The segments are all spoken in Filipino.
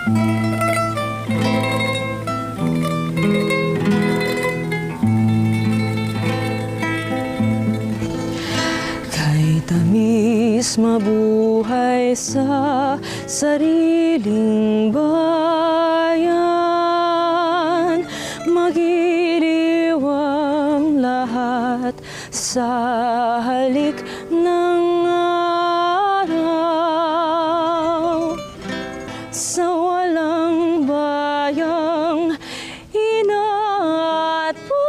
Kay tamis mabuhay sa sariling bayan, magiliwang lahat sa halik ng araw. Sa walang bayang ina at pagsinta.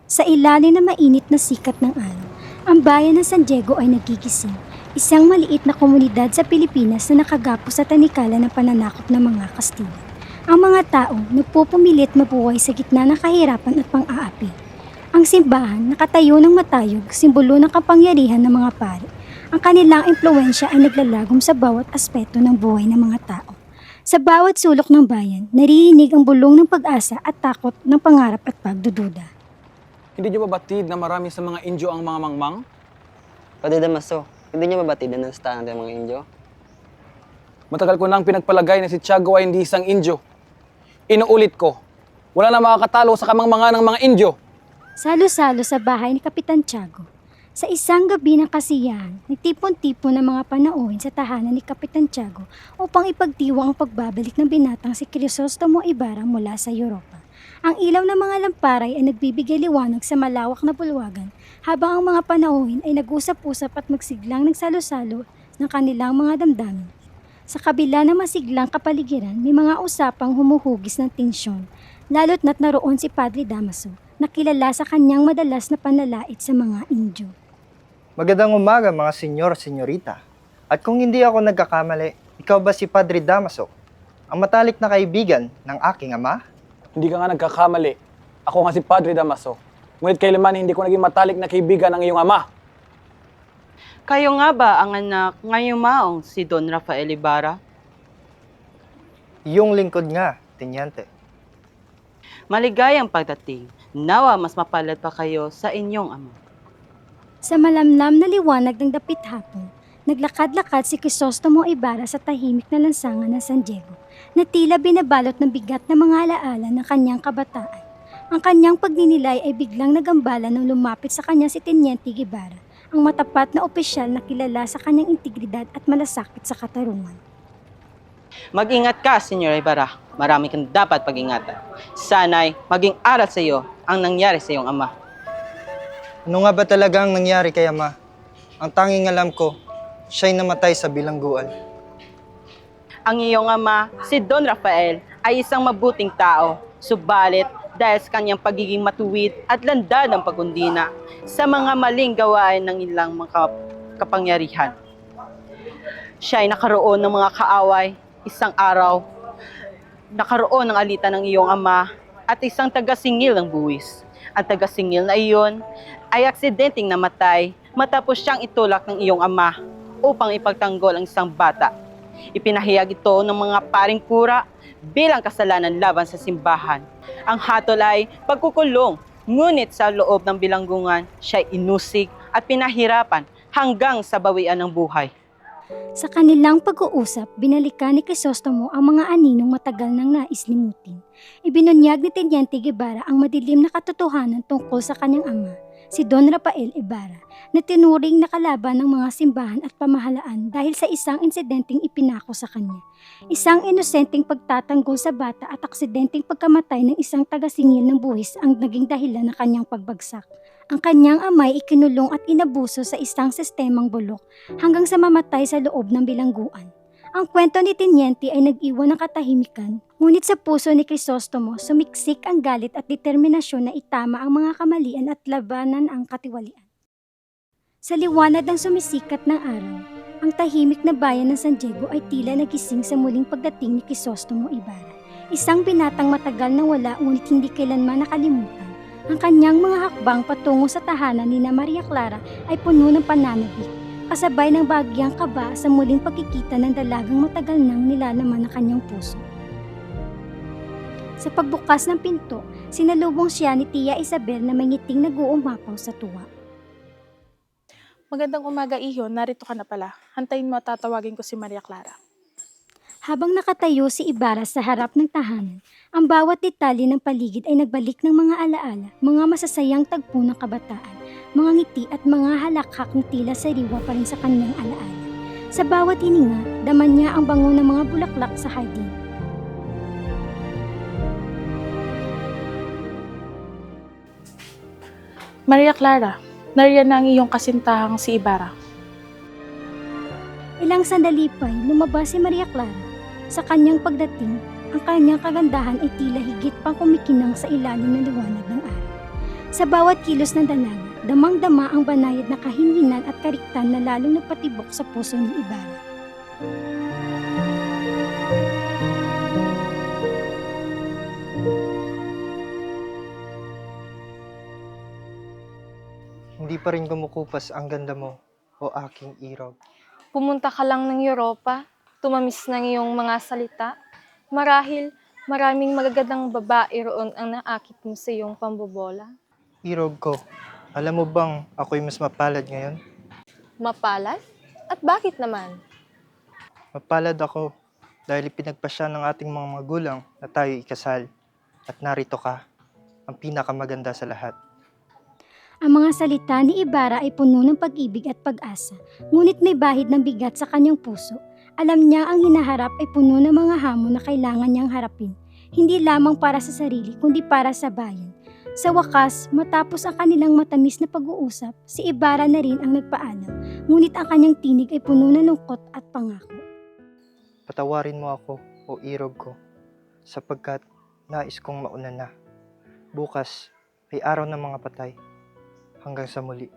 Sa ilalim ng mainit na sikat ng araw, ang bayan ng San Diego ay nagigising. Isang maliit na komunidad sa Pilipinas na nakagapos sa tanikala ng pananakop ng mga Kastila. Ang mga tao nagpupumilit mabuhay sa gitna ng kahirapan at pang-aapi. Ang simbahan nakatayo ng matayog, simbolo ng kapangyarihan ng mga pari. Ang kanilang impluwensya ay naglalagom sa bawat aspeto ng buhay ng mga tao. Sa bawat sulok ng bayan, naririnig ang bulong ng pag-asa at takot ng pangarap at pagdududa. Hindi niyo ba batid na marami sa mga Indio ang mga mangmang? Padre Damaso, hindi niyo mabatid na nastahan ng mga Indio? Matagal ko nang pinagpalagay na si Tiago ay hindi isang Indio. Inuulit ko, wala na makakatalo sa kamangmangan ng mga Indio. Salo-salo sa bahay ni Kapitan Tiago. Sa isang gabi ng kasiyahan, nagtipon-tipon ng mga panauhin sa tahanan ni Kapitan Tiago upang ipagdiwang ang pagbabalik ng binatang si Crisostomo Ibarra mula sa Europa. Ang ilaw ng mga lamparay ay nagbibigay liwanag sa malawak na bulwagan habang ang mga panauhin ay nag-usap-usap at magsiglang nagsalo-salo ng kanilang mga damdamin. Sa kabila ng masiglang kapaligiran, may mga usapang humuhugis ng tensyon, lalo't na't naroon si Padre Damaso na kilala sa kanyang madalas na panlalait sa mga Indio. Magandang umaga mga senyor, senyorita. At kung hindi ako nagkakamali, ikaw ba si Padre Damaso, ang matalik na kaibigan ng aking ama? Hindi ka nga nagkakamali. Ako nga si Padre Damaso. Ngunit kailanman hindi ko naging matalik na kaibigan ng iyong ama. Kayo nga ba ang anak ngayong maong si Don Rafael Ibarra? Yung lingkod nga, Tenyente. Maligayang pagdating. Nawa mas mapalad pa kayo sa inyong ama. Sa malamlam na liwanag ng dapit hapon, naglakad-lakad si Crisostomo Ibarra sa tahimik na lansangan ng San Diego, na tila binabalot ng bigat na mga alaala ng kanyang kabataan. Ang kanyang pagninilay ay biglang nagambala nang lumapit sa kanya si Teniente Guevara, ang matapat na opisyal na kilala sa kanyang integridad at malasakit sa katarungan. Mag-ingat ka, Senyor Ibarra. Marami kang dapat pag-ingatan. Sana'y maging aral sa iyo ang nangyari sa iyong ama. Ano nga ba talaga ang nangyari kay ama? Ang tanging alam ko, siya'y namatay sa bilangguan. Ang iyong ama, si Don Rafael, ay isang mabuting tao. Subalit, dahil sa kanyang pagiging matuwid at landa ng pagundina sa mga maling gawain ng ilang mga kapangyarihan. Siya ay nakaroon ng mga kaaway. Isang araw, nakaroon ng alitan ng iyong ama at isang taga-singil ng buwis. Ang taga-singil na iyon ay aksidenteng namatay matapos siyang itulak ng iyong ama upang ipagtanggol ang isang bata. Ipinahayag ito ng mga paring kura bilang kasalanan laban sa simbahan. Ang hatol ay pagkukulong, ngunit sa loob ng bilanggungan, siya ay inusig at pinahirapan hanggang sa bawian ng buhay. Sa kanilang pag-uusap, binalikan ni Crisostomo ang mga aninong matagal nang nais limutin. Ibinunyag ni Teniente Guevara ang madilim na katotohanan tungkol sa kanyang ama, si Don Rafael Ibarra, na tinuring na kalaban ng mga simbahan at pamahalaan dahil sa isang insidenteng ipinako sa kanya. Isang inosenteng pagtatanggol sa bata at aksidenteng pagkamatay ng isang taga-singil ng buwis ang naging dahilan ng kanyang pagbagsak. Ang kanyang amay ikinulong at inabuso sa isang sistemang bulok hanggang sa mamatay sa loob ng bilangguan. Ang kwento ni Teniente ay nag-iwan ng katahimikan, ngunit sa puso ni Crisostomo sumiksik ang galit at determinasyon na itama ang mga kamalian at labanan ang katiwalian. Sa liwanag ng sumisikat ng araw, ang tahimik na bayan ng San Diego ay tila nagising sa muling pagdating ni Crisostomo Ibarra. Isang binatang matagal na wala ngunit hindi kailanman nakalimutan. Ang kanyang mga hakbang patungo sa tahanan ni Maria Clara ay puno ng pananabik, kasabay ng bahagyang kaba sa muling pagkikita ng dalagang matagal nang nilalaman ng kanyang puso. Sa pagbukas ng pinto, sinalubong siya ni Tia Isabel na may ngiting nag-uumapaw sa tuwa. Magandang umaga, Iho. Narito ka na pala. Hantayin mo at tatawagin ko si Maria Clara. Habang nakatayo si Ibarra sa harap ng tahanan, ang bawat detalye ng paligid ay nagbalik ng mga alaala, mga masasayang tagpo ng kabataan, mga ngiti at mga halakhak na tila sariwa pa rin sa kanyang alaala. Sa bawat hininga, daman niya ang bango ng mga bulaklak sa hardin. Maria Clara, nariyan na ang iyong kasintahang si Ibarra. Ilang sandali pa'y lumabas si Maria Clara. Sa kanyang pagdating, ang kanyang kagandahan ay tila higit pang kumikinang sa ilalim ng liwanag ng araw. Sa bawat kilos ng dalaga, damang-dama ang banayad na kahinhinan at kariktan na lalong nagpatibok sa puso ni Ibarra. Hindi pa rin kumukupas ang ganda mo, o aking irog. Pumunta ka lang ng Europa, tumamis ng iyong mga salita. Marahil, maraming magagandang babae roon ang naakit mo sa iyong pambobola. Irog ko, alam mo bang ako'y mas mapalad ngayon? Mapalad? At bakit naman? Mapalad ako dahil pinagpasya ng ating mga magulang na tayo ikasal. At narito ka, ang pinakamaganda sa lahat. Ang mga salita ni Ibarra ay puno ng pag-ibig at pag-asa, ngunit may bahid ng bigat sa kanyang puso. Alam niya ang hinaharap ay puno ng mga hamon na kailangan niyang harapin, hindi lamang para sa sarili kundi para sa bayan. Sa wakas, matapos ang kanilang matamis na pag-uusap, si Ibarra na rin ang nagpaalam, ngunit ang kanyang tinig ay puno ng lungkot at pangako. Patawarin mo ako, o irog ko, sapagkat nais kong mauna na. Bukas ay araw ng mga patay. Hanggang sa muli.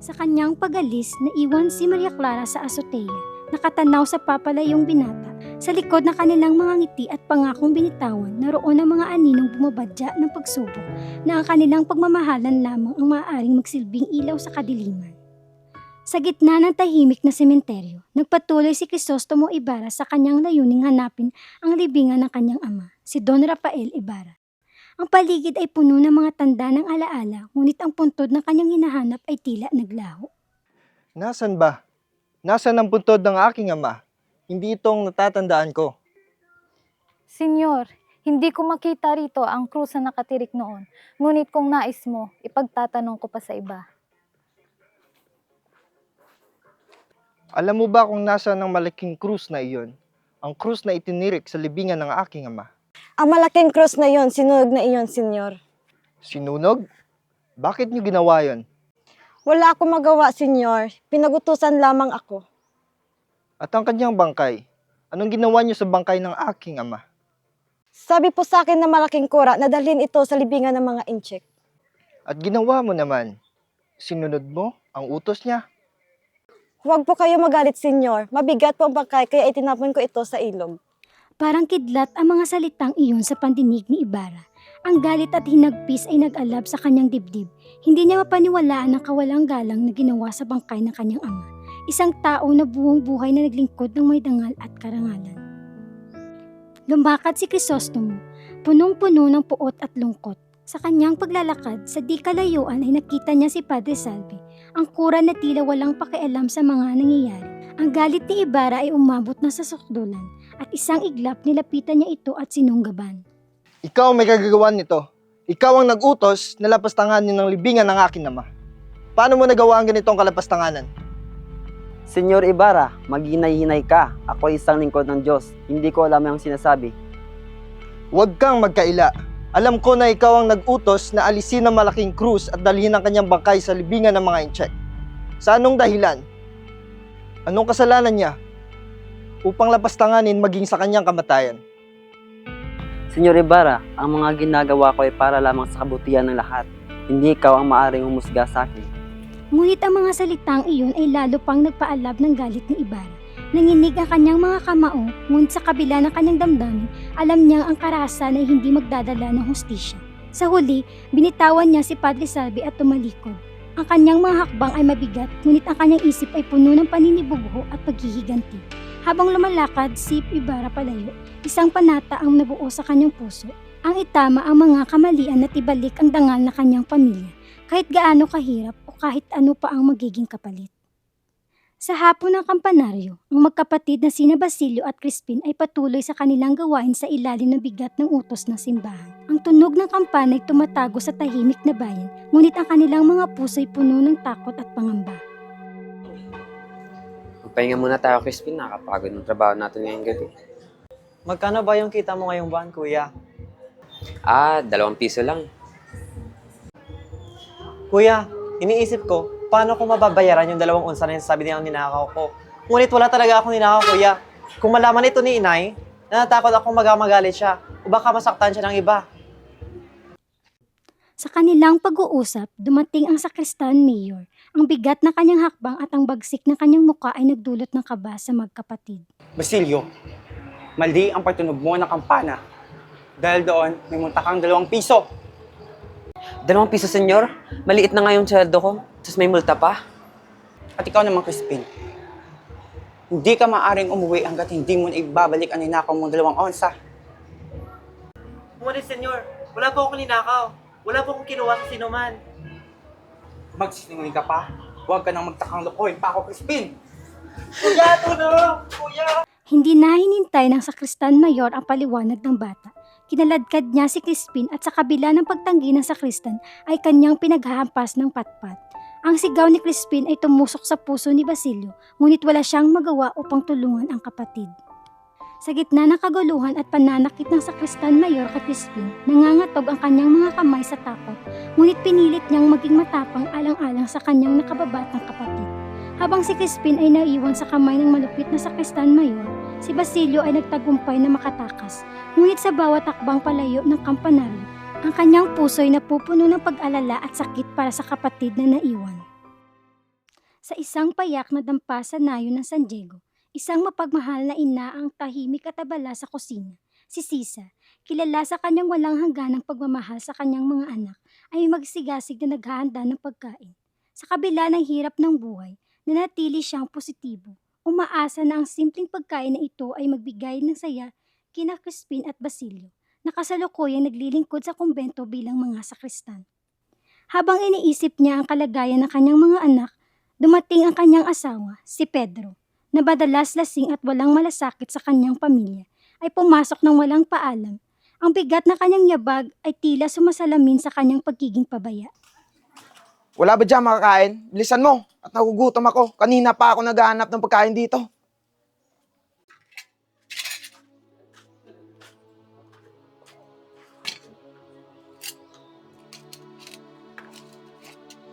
Sa kanyang pag-alis, naiwan si Maria Clara sa azotea, nakatanaw sa papalayong binata. Sa likod ng kanilang mga ngiti at pangakong binitawan, naroon ang mga aninong bumabadya ng pagsubok na ang kanilang pagmamahalan lamang ang maaaring magsilbing ilaw sa kadiliman. Sa gitna ng tahimik na sementeryo, nagpatuloy si Crisostomo Ibarra sa kanyang layuning hanapin ang libingan ng kanyang ama, si Don Rafael Ibarra. Ang paligid ay puno ng mga tanda ng alaala, ngunit ang puntod ng kanyang hinahanap ay tila naglaho. Nasaan ba? Nasaan ang puntod ng aking ama? Hindi itong natatandaan ko. Senyor, hindi ko makita rito ang krus na nakatirik noon. Ngunit kung nais mo, ipagtatanong ko pa sa iba. Alam mo ba kung nasaan ang malaking krus na iyon? Ang krus na itinirik sa libingan ng aking ama. Ang malaking krus na iyon, sinunog na iyon, senyor. Sinunog? Bakit niyo ginawa yon? Wala akong magawa, senyor. Pinagutusan lamang ako. At ang kanyang bangkay? Anong ginawa niyo sa bangkay ng aking ama? Sabi po sa akin na malaking kura na dalhin ito sa libingan ng mga inchik. At ginawa mo naman, sinunod mo ang utos niya. Huwag po kayo magalit, senyor. Mabigat po ang bangkay kaya itinapon ko ito sa ilog. Parang kidlat ang mga salitang iyon sa pandinig ni Ibarra. Ang galit at hinagpis ay nag-alab sa kanyang dibdib. Hindi niya mapaniwalaan ang kawalang galang na ginawa sa bangkay ng kanyang ama. Isang tao na buong buhay na naglingkod ng may dangal at karangalan. Lumakad si Crisostomo, punong-puno ng puot at lungkot. Sa kanyang paglalakad, sa di kalayuan ay nakita niya si Padre Salvi, ang kura na tila walang pakialam sa mga nangyayari. Ang galit ni Ibarra ay umabot na sa sukdulan at isang iglap nilapitan niya ito at sinunggaban. Ikaw ang may kagagawan nito. Ikaw ang nag-utos na lapastanganin ng libingan ng aking ama. Paano mo nagawa ang ganitong kalapastanganan? Senyor Ibarra, maghinay-hinay ka. Ako ay isang lingkod ng Diyos. Hindi ko alam ang sinasabi. Huwag kang magkaila. Alam ko na ikaw ang nag-utos na alisin ang malaking krus at dalhin ang kanyang bangkay sa libingan ng mga inchek. Sa anong dahilan? Anong kasalanan niya? Upang lapastanganin maging sa kanyang kamatayan. Senyor Ibarra, ang mga ginagawa ko ay para lamang sa kabutihan ng lahat. Hindi ikaw ang maaaring humusga sa akin. Ngunit ang mga salitang iyon ay lalo pang nagpaalab ng galit ni Ibarra. Nanginig ang kanyang mga kamao, ngunit sa kabila ng kanyang damdamin, alam niyang ang karahasan ay hindi magdadala ng hustisya. Sa huli, binitawan niya si Padre Salvi at tumalikod. Ang kanyang mga hakbang ay mabigat, ngunit ang kanyang isip ay puno ng paninibugho at paghihiganti. Habang lumalakad si Ibarra palayo, isang panata ang nabuo sa kanyang puso. Ang itama ang mga kamalian at ibalik ang dangal na kanyang pamilya, kahit gaano kahirap o kahit ano pa ang magiging kapalit. Sa hapon ng kampanaryo, ang magkapatid na sina Basilio at Crispin ay patuloy sa kanilang gawain sa ilalim ng bigat ng utos ng simbahan. Ang tunog ng kampana ay tumatago sa tahimik na bayan, ngunit ang kanilang mga puso'y puno ng takot at pangamba. Magpahinga muna tayo, Crispin. Nakakapagod ng trabaho natin ngayong gabi. Magkano ba yung kita mo ngayong buwan, kuya? 2 piso lang. Kuya, iniisip ko, paano ko mababayaran yung 2 unsa na yung sabi niya ninakaw ko? Ngunit wala talaga akong ninakaw, kuya. Kung malaman ito ni inay, natatakot akong magalit siya o baka masaktan siya ng iba. Sa kanilang pag-uusap, dumating ang sakristan mayor. Ang bigat na kanyang hakbang at ang bagsik ng kanyang muka ay nagdulot ng kaba sa magkapatid. Basilio, mali ang pagtunog mo ng kampana. Dahil doon, may munta kang 2 piso. 2 piso, senyor? Maliit na nga yung sweldo ko. Tapos may multa pa. At ikaw naman, Crispin. Hindi ka maaring umuwi hanggat hindi mo na ibabalik ang ninakaw mong 2 onsa. Ngunit, senyor, wala po akong ninakaw. Wala po akong kinuha sa sinuman. Magsisinungaling ka pa? Huwag ka nang magtakang lokohin pa ako, Crispin. Kuya, tulong! Kuya! Hindi na hinintay ng sakristan mayor ang paliwanag ng bata. Kinaladkad niya si Crispin at sa kabila ng pagtanggi ng sakristan ay kanyang pinaghahampas ng patpat. Ang sigaw ni Crispin ay tumusok sa puso ni Basilio, ngunit wala siyang magawa upang tulungan ang kapatid. Sa gitna ng kaguluhan at pananakit ng sakristan mayor kay Crispin, nangangatog ang kanyang mga kamay sa takot, ngunit pinilit niyang maging matapang alang-alang sa kanyang nakababatang kapatid. Habang si Crispin ay naiwan sa kamay ng malupit na sakristan mayor, si Basilio ay nagtagumpay na makatakas. Ngunit sa bawat takbang palayo ng kampanaryo, ang kanyang puso ay napupuno ng pag-alala at sakit para sa kapatid na naiwan. Sa isang payak na dampa sa nayo ng San Diego, isang mapagmahal na ina ang tahimik at abala sa kusina. Si Sisa, kilala sa kanyang walang hangganang pagmamahal sa kanyang mga anak, ay magsigasig na naghahanda ng pagkain. Sa kabila ng hirap ng buhay, nanatili siyang positibo. Umaasa na ang simpleng pagkain na ito ay magbigay ng saya kina Crispin at Basilio, na kasalukuyang naglilingkod sa kumbento bilang mga sakristan. Habang iniisip niya ang kalagayan ng kanyang mga anak, dumating ang kanyang asawa, si Pedro, na madalas lasing at walang malasakit sa kanyang pamilya, ay pumasok ng walang paalam. Ang bigat na kanyang yabag ay tila sumasalamin sa kanyang pagiging pabaya. Wala ba dyan makakain? Bilisan mo at nagugutom ako. Kanina pa ako naghahanap ng pagkain dito.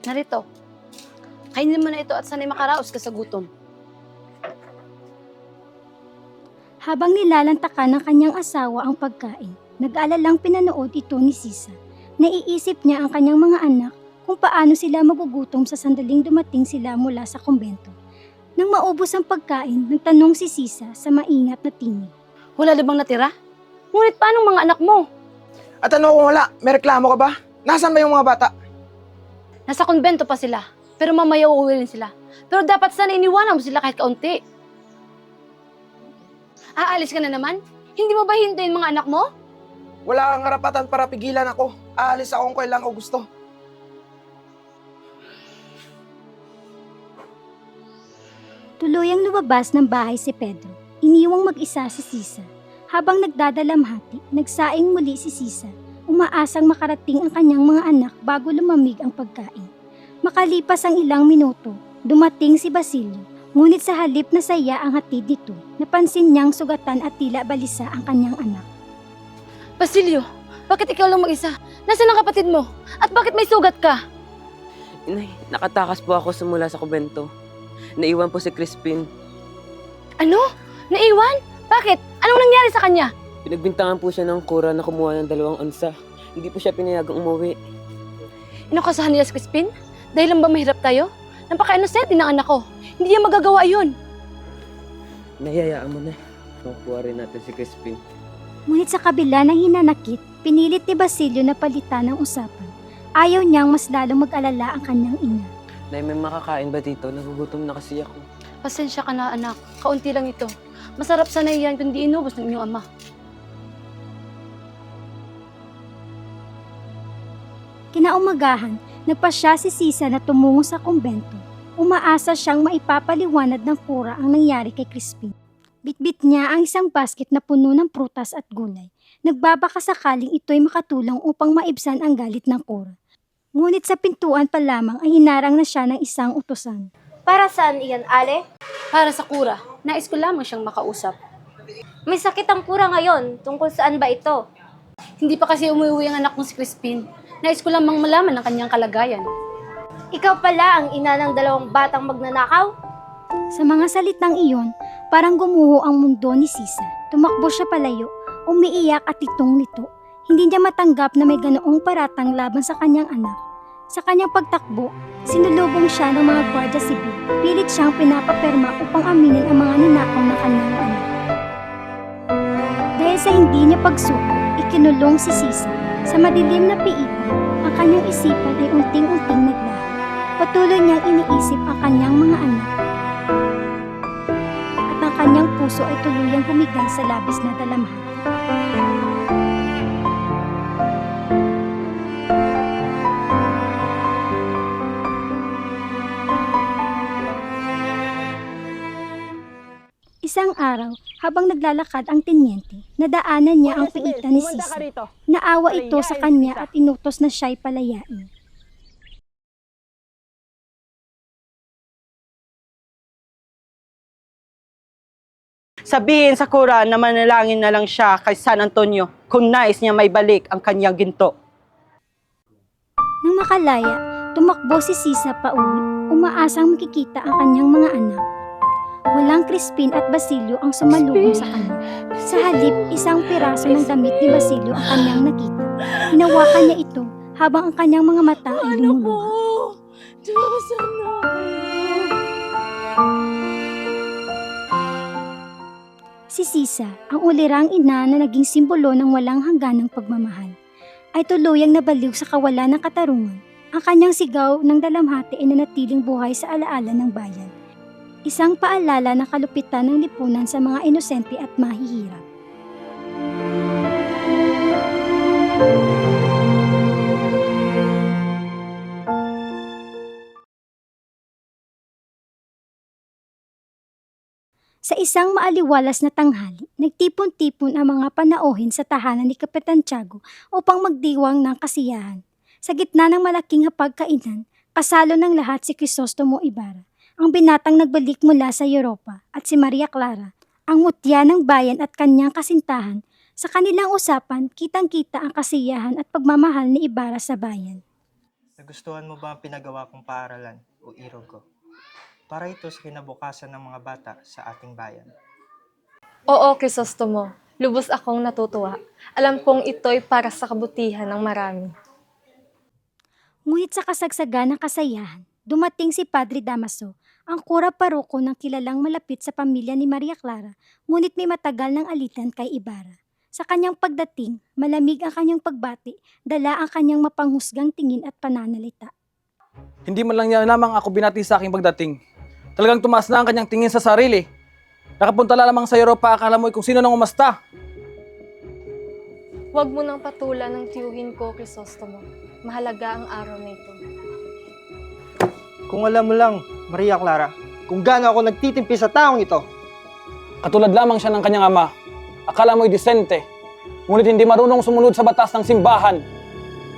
Narito. Kainin mo na ito at sana'y makaraos ka sa gutom. Habang nilalantakan ng kanyang asawa ang pagkain, nag-aalalang pinanood ito ni Sisa. Naiisip niya ang kanyang mga anak kung paano sila magugutom sa sandaling dumating sila mula sa kumbento. Nang maubos ang pagkain, nagtanong si Sisa sa maingat na tinig. Wala na bang natira? Ngunit paano mga anak mo? At ano kung wala? May reklamo ka ba? Nasaan ba yung mga bata? Nasa konbento pa sila, pero mamaya uuwi rin sila. Pero dapat sana iniwanan mo sila kahit kaunti. Aalis ka na naman? Hindi mo ba hintayin mga anak mo? Wala kang karapatan para pigilan ako. Aalis ako kung kailan ko gusto. Tuluyang lumabas ng bahay si Pedro. Iniwang mag-isa si Sisa. Habang nagdadalamhati, nagsaing muli si Sisa. Umaasang makarating ang kanyang mga anak bago lumamig ang pagkain. Makalipas ang ilang minuto, dumating si Basilio. Ngunit sa halip na saya ang hatid nito, napansin niyang sugatan at tila balisa ang kanyang anak. Basilio, bakit ikaw lang mag-isa? Nasaan ang kapatid mo? At bakit may sugat ka? Inay, nakatakas po ako simula sa kumbento. Naiwan po si Crispin. Ano? Naiwan? Bakit? Anong nangyari sa kanya? Pinagbintangan po siya ng kura na kumuha ng 2 onsa. Hindi po siya pinayagang umuwi. Inukasahan nila si Crispin? Dahil lang ba mahirap tayo? Napaka-inosente ng anak ko. Hindi niya magagawa yun. Nahihayaan mo na. Makuha rin natin si Crispin. Ngunit sa kabila ng hinanakit, pinilit ni Basilio na palitan ang usapan. Ayaw niyang mas lalong mag-alala ang kanyang ina. Nay, may makakain ba dito? Nagugutom na kasi ako. Pasensya ka na anak. Kaunti lang ito. Masarap sana yan kung di inubos ng inyong ama. Kinaumagahan, nagpasya si Sisa na tumungo sa kumbento. Umaasa siyang maipapaliwanag ng kura ang nangyari kay Crispin. Bitbit niya ang isang basket na puno ng prutas at gulay. Nagbabaka sakaling ito'y makatulong upang maibsan ang galit ng kura. Ngunit sa pintuan pa lamang ay hinarang na siya ng isang utusan. Para saan iyan, Ale? Para sa kura, nais ko lamang siyang makausap. May sakit ang kura ngayon. Tungkol saan ba ito? Hindi pa kasi umuwi ang anak kong si Crispin. Nais ko lamang malaman ang kanyang kalagayan. Ikaw pala ang ina ng 2 batang magnanakaw? Sa mga salitang iyon, parang gumuho ang mundo ni Sisa. Tumakbo siya palayo, umiiyak at litong-lito. Hindi niya matanggap na may ganoong paratang laban sa kanyang anak. Sa kanyang pagtakbo, sinulubong siya ng mga gwardiya sibil. Pilit siyang pinapaperma upang aminin ang mga ninakaw na kanyang anak. Dahil sa hindi niya pagsuko, ikinulong si Sisa. Sa madilim na piitan, ang kanyang isipan ay unting-unting naglaho. Patuloy niyang iniisip ang kanyang mga anak. At ang kanyang puso ay tuluyang humigay sa labis na dalamhati. Isang araw, habang naglalakad ang tenyente, nadaanan niya ang piitan ni Sisa. Naawa ito sa kanya at inutos na siya'y palayain. Sabihin sa kura na manalangin na lang siya kay San Antonio kung nais niya may balik ang kanyang ginto. Nang makalaya, tumakbo si Sisa pauwi, umaasang makikita ang kanyang mga anak. Walang Crispin at Basilio ang sumalubong sa kanya. Sa halip, isang piraso ng damit ni Basilio ang kanyang nakita. Hinawakan niya ito habang ang kanyang mga mata ay lumuluha. Si Sisa, ang ulirang ina na naging simbolo ng walang hangganang pagmamahal, ay tuluyang nabaliw sa kawalan ng katarungan. Ang kanyang sigaw ng dalamhati ay nanatiling buhay sa alaala ng bayan. Isang paalala ng kalupitan ng lipunan sa mga inosente at mahihirap. Sa isang maaliwalas na tanghali, nagtipon-tipon ang mga panauhin sa tahanan ni Kapitan Tiago upang magdiwang ng kasiyahan. Sa gitna ng malaking hapagkainan, kasalo ng lahat si Crisostomo Ibarra, ang binatang nagbalik mula sa Europa, at si Maria Clara, ang mutya ng bayan at kanyang kasintahan. Sa kanilang usapan, kitang-kita ang kasiyahan at pagmamahal ni Ibarra sa bayan. Nagustuhan mo ba ang pinagawa kong paaralan o irog ko? Para ito sa kinabukasan ng mga bata sa ating bayan. Oo, Crisostomo. Lubos akong natutuwa. Alam kong ito'y para sa kabutihan ng marami. Ngunit sa kasagsagan ng kasayahan, dumating si Padre Damaso, ang kura paroko ng kilalang malapit sa pamilya ni Maria Clara, ngunit may matagal ng alitan kay Ibarra. Sa kanyang pagdating, malamig ang kanyang pagbati, dala ang kanyang mapanghusgang tingin at pananalita. Hindi man lang niya lamang ako binati sa aking pagdating. Talagang tumaas na ang kanyang tingin sa sarili. Nakapunta lamang sa Europa, akala mo kung sino nang umasta. Huwag mo nang patulan ng tiyuhin ko, Crisostomo. Mahalaga ang araw na ito. Kung alam mo lang, Maria Clara, kung gaano ako nagtitimpi sa taong ito. Katulad lamang siya ng kanyang ama. Akala mo'y disente, ngunit hindi marunong sumunod sa batas ng simbahan.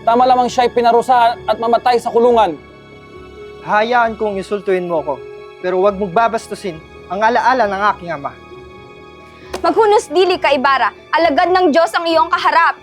Tama lamang siya'y pinarusahan at mamatay sa kulungan. Hayaan kong insultuin mo ako, pero huwag mong babastusin ang alaala ng aking ama. Maghunos dili ka, Ibarra. Alagad ng Diyos ang iyong kaharap.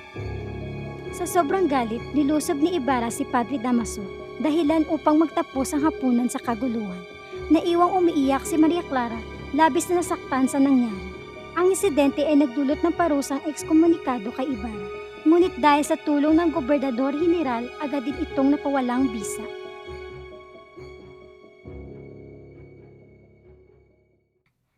Sa sobrang galit, nilusob ni Ibarra si Padre Damaso, dahilan upang magtapos ang hapunan sa kaguluhan. Naiwang umiiyak si Maria Clara, labis na nasaktan sa nangyari. Ang insidente ay nagdulot ng parusang ekskomunikado kay Ibarra, ngunit dahil sa tulong ng Gobernador General, agad din itong napawalang bisa.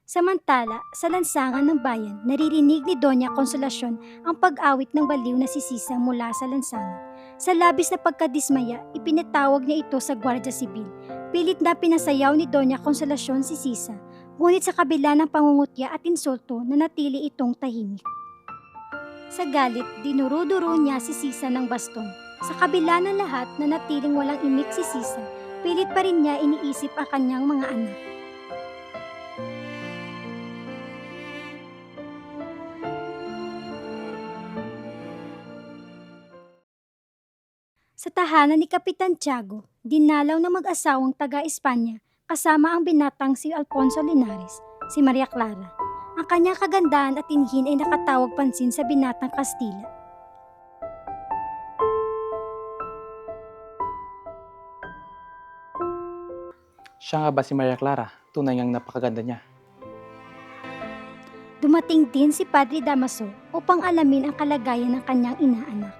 Samantala, sa lansangan ng bayan, naririnig ni Doña Consolacion ang pag-awit ng baliw na si Sisa mula sa lansangan. Sa labis na pagkadismaya, ipinatawag niya ito sa Gwardiya Sibil. Pilit na pinasayaw ni Doña Consolacion si Sisa. Ngunit sa kabila ng pangungutya at insulto, nanatili itong tahimik. Sa galit, dinuro-duro niya si Sisa ng baston. Sa kabila ng lahat, nanatiling walang imik si Sisa. Pilit pa rin niya iniisip ang kanyang mga anak. Sa tahanan ni Kapitan Tiago, dinalaw ng mag-asawang taga-Espanya kasama ang binatang si Alfonso Linares, si Maria Clara. Ang kanyang kagandahan at tinhin ay nakatawag pansin sa binatang Kastila. Siya nga ba si Maria Clara? Tunay ngang napakaganda niya. Dumating din si Padre Damaso upang alamin ang kalagayan ng kanyang inaanak.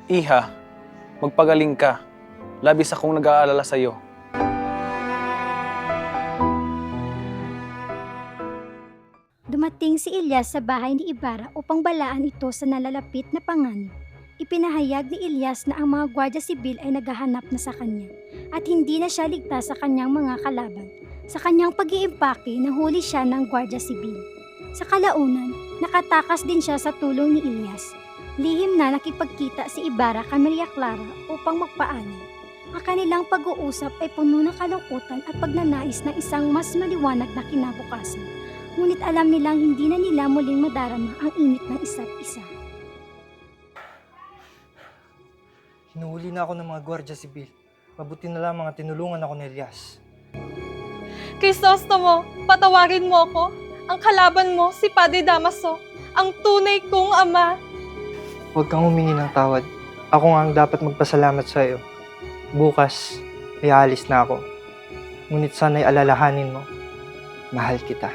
Iha, magpagaling ka. Labis akong nag-aalala sa iyo. Dumating si Elias sa bahay ni Ibarra upang balaan ito sa nalalapit na panganib. Ipinahayag ni Elias na ang mga gwardiya sibil ay naghahanap na sa kanya at hindi na siya ligtas sa kanyang mga kalaban. Sa kanyang pag-iimpake, nahuli siya ng gwardiya sibil. Sa kalaunan, nakatakas din siya sa tulong ni Elias. Lihim na nakipagkita si Ibarra kay Maria Clara upang magpaalam. Ang kanilang pag-uusap ay puno ng kalungkutan at pagnanais ng isang mas maliwanag na kinabukasan. Ngunit alam nilang hindi na nila muling madarama ang init ng isa't isa. Hinuhuli na ako ng mga gwardiya sibil. Mabuti na lang mga tinulungan ako ni Elias. Crisostomo, patawarin mo ako. Ang kalaban mo, si Padre Damaso, ang tunay kong ama. Huwag kang humingi ng tawad. Ako nga ang dapat magpasalamat sa iyo. Bukas, ay aalis na ako. Ngunit sana'y alalahanin mo, mahal kita.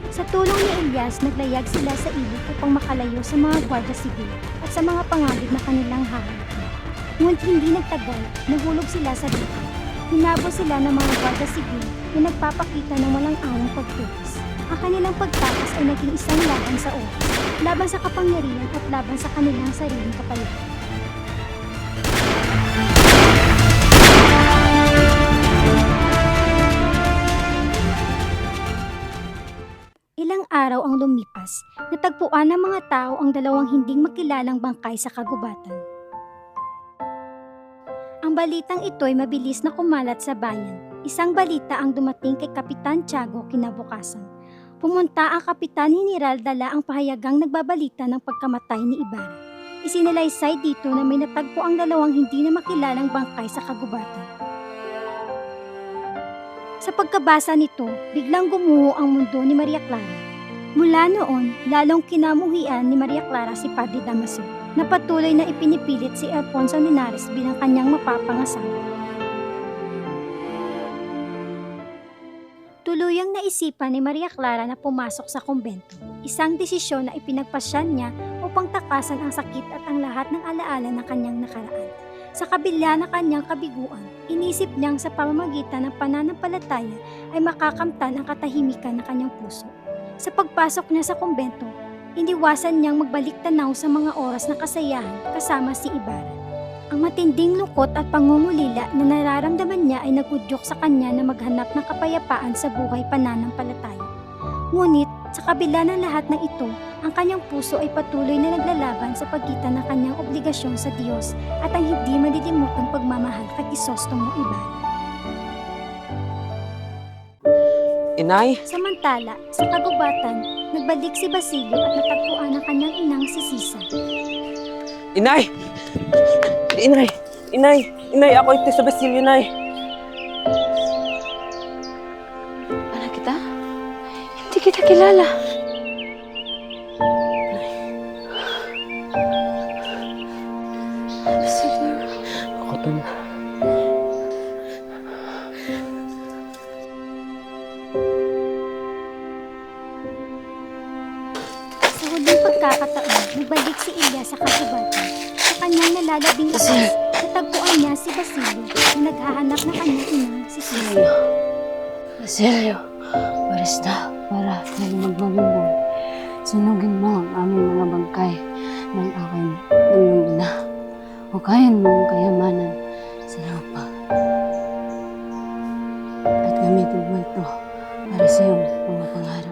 Sa tulong ni Elias, naglayag sila sa ilog upang makalayo sa mga gwardiya sibil at sa mga panganib na kanilang haharapin. Ngunit hindi nagtagal, nahulog sila sa lupa. Hinabol sila ng mga gwardiya sibil na nagpapakita ng walang awang pagtulis. Ang kanilang pagtakas ay naging isang laban sa oras, laban sa kapangyarihan at laban sa kanilang sariling kapayapaan. Ilang araw ang lumipas, natagpuan ng mga tao ang dalawang hinding makilalang bangkay sa kagubatan. Ang balitang ito ay mabilis na kumalat sa bayan. Isang balita ang dumating kay Kapitan Tiago kinabukasan. Pumunta ang Kapitan General dala ang pahayagang nagbabalita ng pagkamatay ni Ibarra. Isinalaysay dito na may natagpo ang dalawang hindi na makilalang bangkay sa kagubatan. Sa pagkabasa nito, biglang gumuho ang mundo ni Maria Clara. Mula noon, lalong kinamuhian ni Maria Clara si Padre Damaso, na patuloy na ipinipilit si Alfonso Linares bilang kanyang mapapangasawa. Tuluyang naisipan ni Maria Clara na pumasok sa kumbento, isang desisyon na ipinagpasyan niya upang takasan ang sakit at ang lahat ng alaala ng kanyang nakaraan. Sa kabila ng kanyang kabiguan, inisip niyang sa pamamagitan ng pananampalataya ay makakamtan ang katahimikan ng kanyang puso. Sa pagpasok niya sa kumbento, iniwasan niyang magbalik tanaw sa mga oras ng kasayahan kasama si Ibarra. Ang matinding lungkot at pangungulila na nararamdaman niya ay nagudyok sa kanya na maghanap ng kapayapaan sa buhay pananampalataya. Ngunit, sa kabila ng lahat ng ito, ang kanyang puso ay patuloy na naglalaban sa pagitan ng kanyang obligasyon sa Diyos at ang hindi malilimutang pagmamahal kay Crisostomo Ibarra. Inay? Samantala, sa kagubatan, nagbalik si Basilio at natagpuan ang kanyang inang si Sisa. Inay! Inay! Inay! Inay! Ako ito sa Basilio, Inay! Anak kita? Hindi kita kilala. Basilio. Ako to. Sa huling pagkakataon, nagbalik si Elias sa kagubatan. Sa kanyang nalalabing lakas, natagpuan niya si Basilio na naghahanap ng kanyang ina, si Silvia. Basilio, pares na para tayo magbabimbang. Sunugin mo ang aming mga bangkay ng akin ng iyong ina. Hukayin mo ang kayamanan sa lupa. At gamitin mo ito para sa iyong mga pangarap.